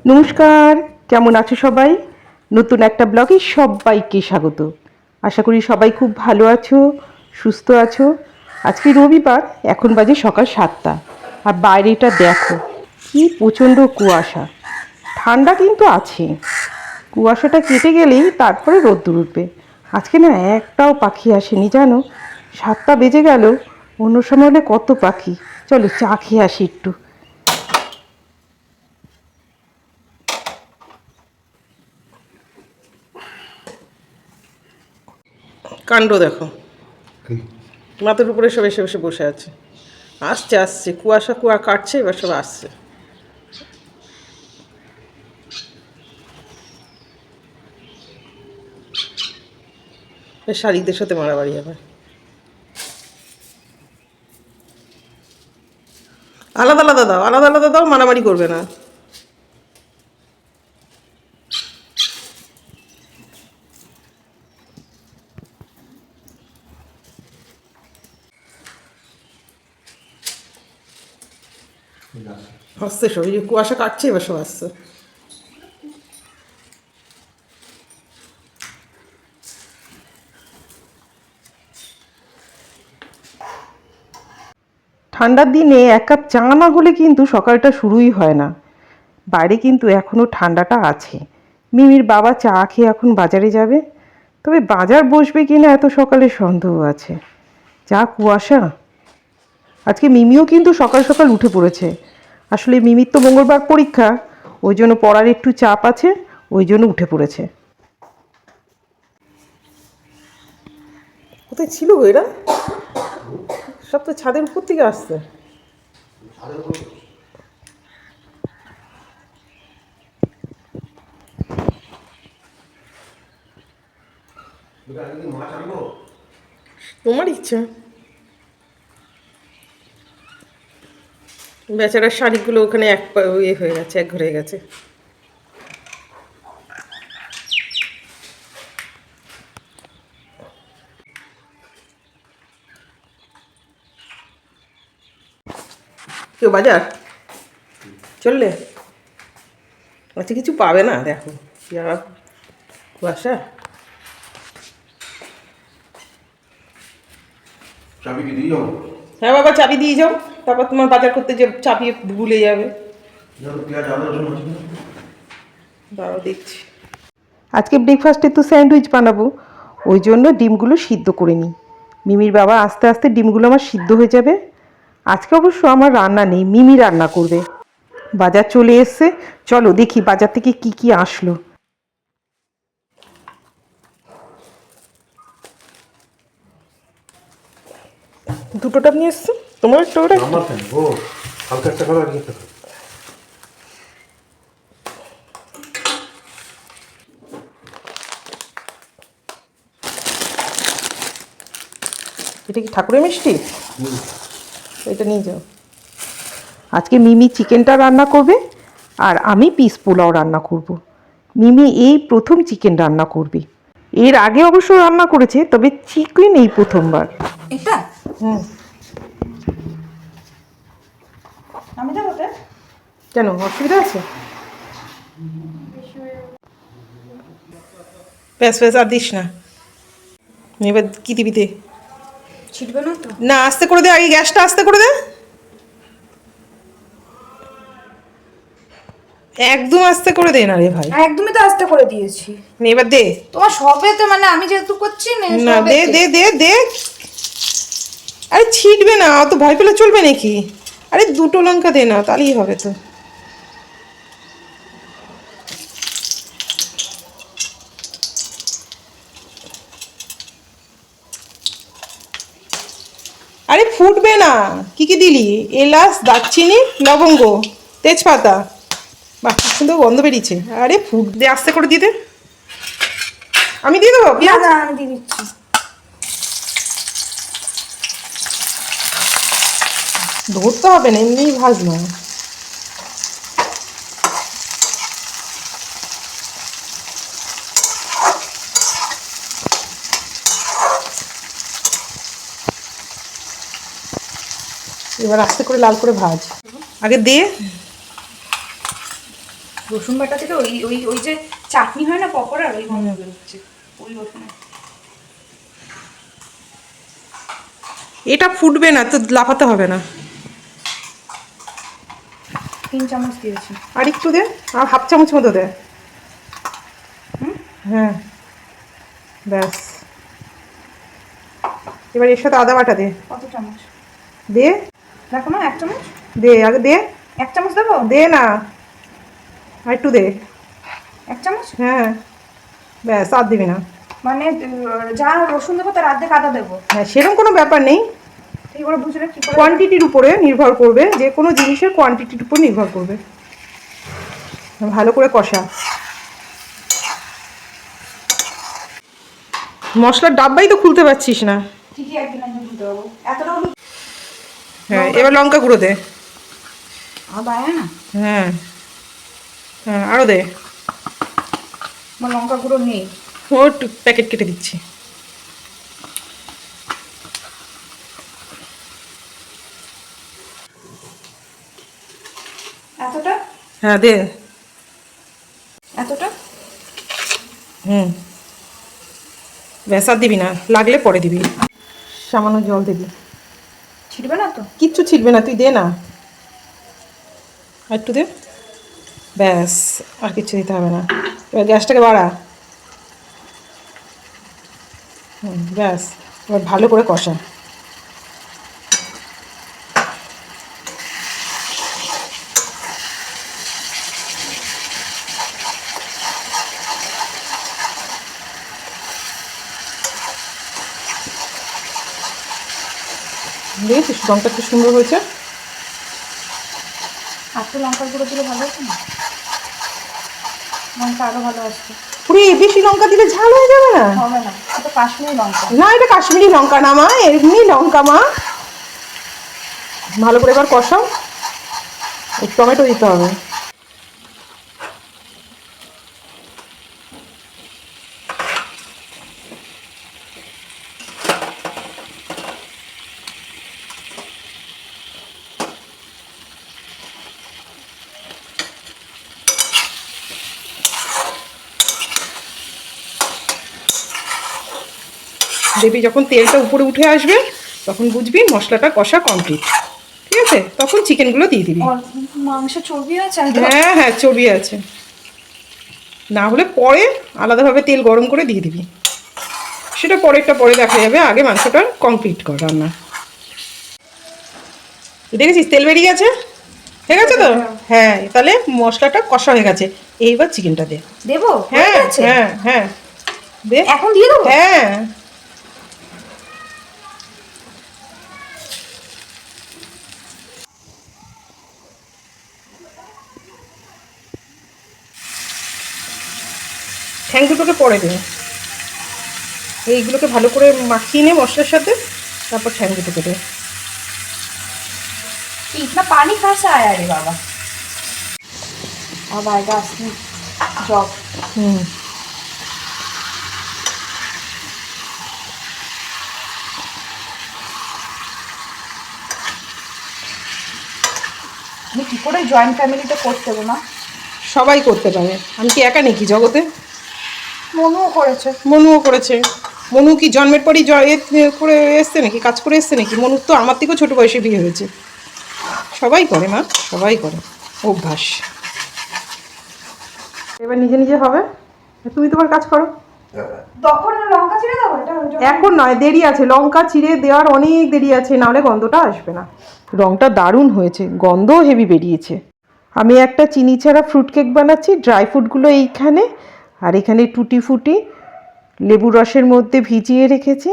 নমস্কার, কেমন আছো সবাই? নতুন একটা ব্লগে সবাইকে স্বাগত। আশা করি সবাই খুব ভালো আছো, সুস্থ আছো। আজকে রবিবার, এখন বাজে সকাল 7টা। আর বাইরেটা দেখো, কি প্রচণ্ড কুয়াশা। ঠান্ডা কিন্তু আছে, কুয়াশাটা কেটে গেলেই তারপরে রোদ্দুর উঠবে। আজকে না একটাও পাখি আসেনি জানো। 7টা বেজে গেল, অন্য সময় হলে কত পাখি। চলো চা খেয়ে আসি একটু। কাণ্ড দেখো, মাথার উপরে সব এসে বসে বসে আছে। আসছে আসছে, কুয়াশা কাটছে, এবার সব আসছে। শালিকদের সাথে মারামারি হবে। আলাদা আলাদা দাও, আলাদা আলাদা দাও, মারামারি করবে না। আসছে সব, এই যে কুয়াশা কাটছে, এবার সব আসছে। ঠান্ডার দিনে এক কাপ চা না হলে কিন্তু সকালটা শুরুই হয় না। বাইরে কিন্তু এখনও ঠান্ডাটা আছে। মিমির বাবা চা খেয়ে এখন বাজারে যাবে, তবে বাজার বসবে কিনা এত সকালে সন্দেহ আছে। যা কুয়াশা। আজকে মিমিও কিন্তু সকাল সকাল উঠে পড়েছে। আসলে মিমির তো মঙ্গলবার পরীক্ষা, ওই জন্য পড়ার একটু চাপ আছে, ওই জন্য উঠে পড়েছে। কোথায় ছিল গো এরা? সব তো ছাদের উপর থেকে আসছে। তোমার ইচ্ছা। বেচারার শাড়িগুলো ওখানে ইয়ে হয়ে গেছে, এক ঘরে গেছে। কেউ বাজার চললে? আচ্ছা, কিছু পাবে না দেখো, যা কুয়াশা। চাবি কি দিয়ে যাবো? হ্যাঁ বাবা, চাবি দিয়ে যাও, তারপর তোমার বাজার করতে যে চাবি ভুলে যাবে। দাঁড়াও দেখছি। আজকে ব্রেকফাস্টে তো স্যান্ডউইচ বানাবো, ওই জন্য ডিমগুলো সিদ্ধ করে নিই। মিমির বাবা আস্তে আস্তে ডিমগুলো আমার সিদ্ধ হয়ে যাবে। আজকে অবশ্য আমার রান্না নেই, মিমি রান্না করবে। বাজার চলে এসছে, চলো দেখি বাজার থেকে কি কি আসলো। দুটো টাপ নিয়ে এসছো, তোমার একটা ওটা একটা? আমার কেন ও হালকা একটা খাবার আর একটা খাবার। এটা কি ঠাকুরের মিষ্টি? এটা নিয়ে যাও। আজকে মিমি চিকেনটা রান্না করবে, আর আমি পিস পোলাও রান্না করব। মিমি এই প্রথম চিকেন রান্না করবে। এর আগে অবশ্য রান্না করেছে, তবে চিকেন এই প্রথমবার। এটা হুম। আমি যাবো তো? কেন, অসুবিধা আছে? প্যাস প্যাস আর দিস না। এবার কি দিবি দে। ছিটবে না তো? না, আস্তে করে দে, আগে গ্যাসটা আস্তে করে দে। একদম আস্তে করে দে না রে ভাই। একদমই তো আস্তে করে দিয়েছি। এবার দে। তোমার সবে তো মানে আমি যেহেতু করছি না না, দে দে দে দে। আরে ছিটবে না, অত ভয় পেলে চলবে নাকি? আরে দুটো লঙ্কা দে না, তাহলেই হবে তো। আরে ফুটবে না। কি কি দিলি? এলাচ, দারচিনি, লবঙ্গ, তেজপাতা। বাহ, কি সুন্দর গন্ধ বেরিয়েছে। আরে ফুটবে, আস্তে করে দিয়ে দে। আমি দিয়ে দেবো না পেঁয়াজ? না আমি দিয়ে দিচ্ছি। ধরতে হবে না, এমনিই ভাজ না। এবার আস্তে করে লাল করে ভাজ। আগে দে, রসুন বাটা থেকে ওই ওই ওই যে চাটনি হয় না পকোড়ার, ওই গন্ধ বেরোচ্ছে ওই রসুন। এটা ফুটবে না তো, লাফাতে হবে না। 3 চামচ দিয়েছি। আর একটু দে, আর হাফ চামচ মতো দে। হ্যাঁ ব্যাস। এবার এর সাথে আদা বাটা দে। কত চামচ দে দেখো না? 1 চামচ দে, আগে দে। 1 চামচ দেবো? দে না, আর একটু দে। 1 চামচ হ্যাঁ ব্যাস, আর দিবি না। মানে যা রসুন দেবো তার অর্ধেক আদা দেবো? হ্যাঁ, সেরকম কোনো ব্যাপার নেই। ঠিক করে বুঝলে কি করে? কোয়ান্টিটির উপরে নির্ভর করবে, যে কোনো জিনিসের কোয়ান্টিটির উপর নির্ভর করবে। ভালো করে কষা। মশলার ডাব্বাই তো খুলতে পারছিস না। ঠিকই একদিন একদিন দিতে পারবো। এতটা হলুদ হ্যাঁ, এবার লঙ্কা গুঁড়ো দে। আদা না? হ্যাঁ হ্যাঁ, আরও দে। আমার লঙ্কা গুঁড়ো নেই। ও একটু প্যাকেট কেটে দিচ্ছি। এতটা? হ্যাঁ দে। এতটা? ব্যাস, আর দিবি না, লাগলে পরে দিবি। সামান্য জল দিবি। ছিটবে না তো? কিচ্ছু ছিটবে না, তুই দে না। আর একটু দে। ব্যাস, আর কিচ্ছু দিতে হবে না। এবার গ্যাসটাকে বাড়া। ব্যাস, এবার ভালো করে কষা। দেখেছিস লঙ্কা কি সুন্দর হয়েছে? আর তো লঙ্কার গুঁড়ো দিলে ভালো হতো না? লঙ্কা আরো ভালো আসতো। পুরো বেশি লঙ্কা দিলে ঝাল হয়ে যাবে না? হবে না, এটা কাশ্মীরি লঙ্কা। না, এটা কাশ্মীরি লঙ্কা না মা, এমনি লঙ্কা মা। ভালো করে এবার কষাও। টমেটো দিতে হবে। দেখবি যখন তেলটা উপরে উঠে আসবে তখন বুঝবি মশলাটা কষা কমপ্লিট। ঠিক আছে, তখন চিকেনগুলো দিয়ে দিবি। মাংস চর্বি আছে? হ্যাঁ হ্যাঁ, চর্বি আছে। না হলে পরে আলাদাভাবে তেল গরম করে দিয়ে দিবি, সেটা পরেরটা পরে দেখা যাবে। আগে মাংসটা কমপ্লিট কর রান্না। দেখেছিস তেল বেরিয়ে গেছে? ঠিক আছে তো? হ্যাঁ, তাহলে মশলাটা কষা হয়ে গেছে। এইবার চিকেনটা দে। দেবো? হ্যাঁ হ্যাঁ হ্যাঁ, দে। এখন দিয়ে দেবো? হ্যাঁ, ঠ্যাং দুটোকে পরে দে। এইগুলোকে ভালো করে মাখিয়ে নে মশলার সাথে, তারপর ঠ্যাং দুটোকে দে। इतना पानी कहाँ से आया रे बाबा? अब आएगा असली जॉब। আমি কি করে জয়েন্ট ফ্যামিলিতে করতে হবে মা? সবাই করতে পারে, আমি কি একা নাকি জগতে? মনুও করেছে। মনুও করেছে। মনু কি জন্মের পরই করে এসছে নাকি, কাজ করে এসছে নাকি? মনুর তো আমার থেকেও ছোটো বয়সে বিয়ে হয়েছে। সবাই করে মা, সবাই করে, অভ্যাস। এবার নিজে নিজে হবে, তুমি তোমার কাজ করো। তখন লঙ্কা ছিঁড়ে দেবো? এটা এখন নয়, দেরি আছে। লঙ্কা চিড়ে দেওয়ার অনেক দেরি আছে, নাহলে গন্ধটা আসবে না। রঙটা দারুণ হয়েছে, গন্ধও হেভি বেরিয়েছে। আমি একটা চিনি ছাড়া ফ্রুট কেক বানাচ্ছি। ড্রাই ফ্রুটগুলো এইখানে, আর এখানে টুটি ফুটি লেবু রসের মধ্যে ভিজিয়ে রেখেছি।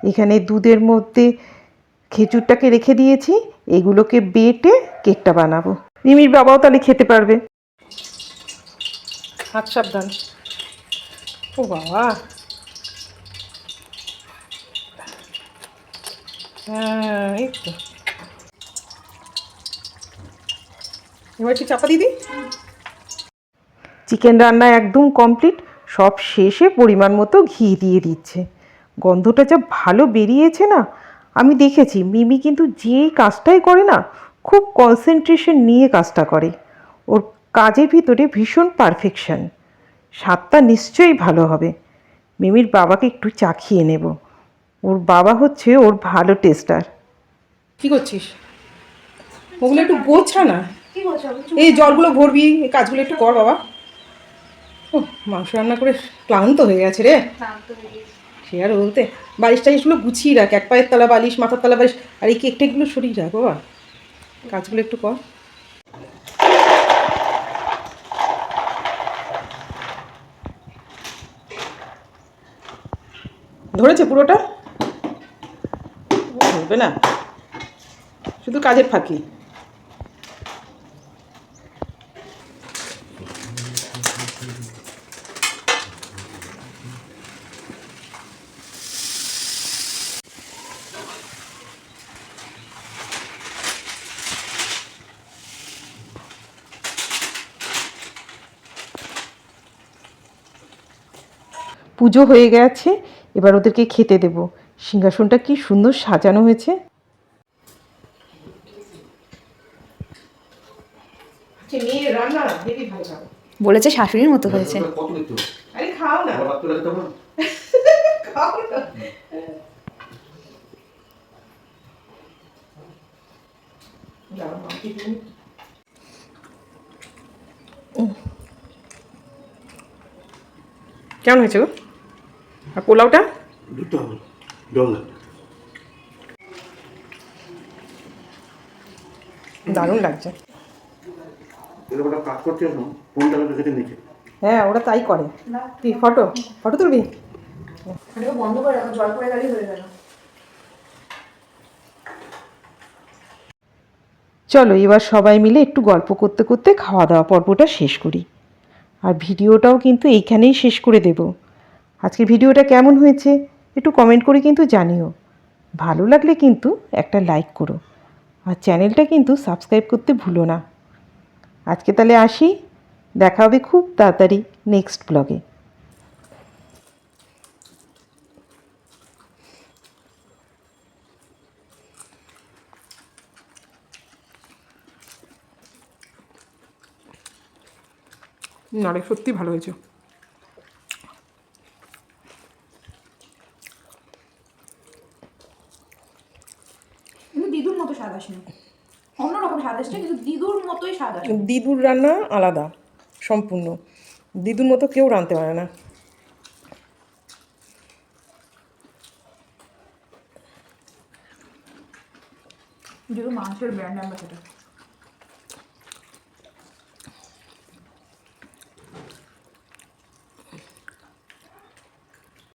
এখানে দুধের মধ্যে খেজুরটাকে রেখে দিয়েছি। এগুলোকে বেটে কেকটা বানাবো। মিমির বাবাও তাহলে খেতে পারবে। হাত সাবধান। ও বাবা, হ্যাঁ এই তো। এবার একটু চাপা দিদি। চিকেন রান্না একদম কমপ্লিট। সব শেষে পরিমাণ মতো ঘি দিয়ে দিচ্ছে। গন্ধটা যা ভালো বেরিয়েছে না। আমি দেখেছি মিমি কিন্তু যে কাজটাই করে না, খুব কনসেন্ট্রেশন নিয়ে কাজটা করে। ওর কাজের ভিতরে ভীষণ পারফেকশন। স্বাদটা নিশ্চয়ই ভালো হবে। মিমির বাবাকে একটু চাখিয়ে নেব। ওর বাবা হচ্ছে ওর ভালো টেস্টার। কি করছিস? ওগুলো একটু গোছা না। কি বলছো? এই জলগুলো ভরবি, এই কাজগুলো একটু কর বাবা। ও, মাংস রান্না করে ক্লান্ত হয়ে গেছে রে। সে আর বলতে, বালিশ টালিশগুলো গুছিয়ে রাখ, এক পায়ের তলা বালিশ, মাথার তলা বালিশ, আর এই কেক টেকগুলো সরিয়ে রাখ বাবা। কাজগুলো একটু কর। ধরেছে পুরোটা? ধরবে না, শুধু কাজের ফাঁকি। পুজো হয়ে গেছে, এবার ওদেরকে খেতে দেব। সিংহাসনটা কি সুন্দর সাজানো হয়েছে। বলেছে শাশুড়ির মতো হয়েছে। কত দেখতে হবে? আরে খাও না, আমার ভাত তো রাখতে হবে না? খাও না। কেমন হয়েছে গো? আর পোলাওটা? দিতে হবে, জল লাগবে। দারুণ লাগছে। এরকম একটা কাজ করতে এখন ফোনটা রেখে নিচে। হ্যাঁ, ওরা তাই করে। কি ফটো ফটো তুলবি? বন্ধ করে রাখো, জল পড়ে গেলেই হয়ে গেল। চলো এবার সবাই মিলে একটু গল্প করতে করতে খাওয়া দাওয়া পর্বটা শেষ করি। আর ভিডিওটাও কিন্তু এইখানেই শেষ করে দেব। আজকের ভিডিওটা কেমন হয়েছে একটু কমেন্ট করে কিন্তু জানিও। ভালো লাগলে কিন্তু একটা লাইক করো, আর চ্যানেলটা কিন্তু সাবস্ক্রাইব করতে ভুলো না। আজকে তাহলে আসি, দেখা হবে খুব তাড়াতাড়ি নেক্সট ব্লগে। নারে সত্যি ভালো হয়েছে। কিন্তু দিদুর মতো স্বাদ আসেনি, অন্যরকম স্বাদ আসছে, কিন্তু দিদুর মতোই স্বাদ আসে। দিদুর রান্না আলাদা সম্পূর্ণ, দিদুর মতো কেউ রাঁধতে পারে না। দিদুর মাংসের ব্র্যান্ড অ্যাম্বাসেডর।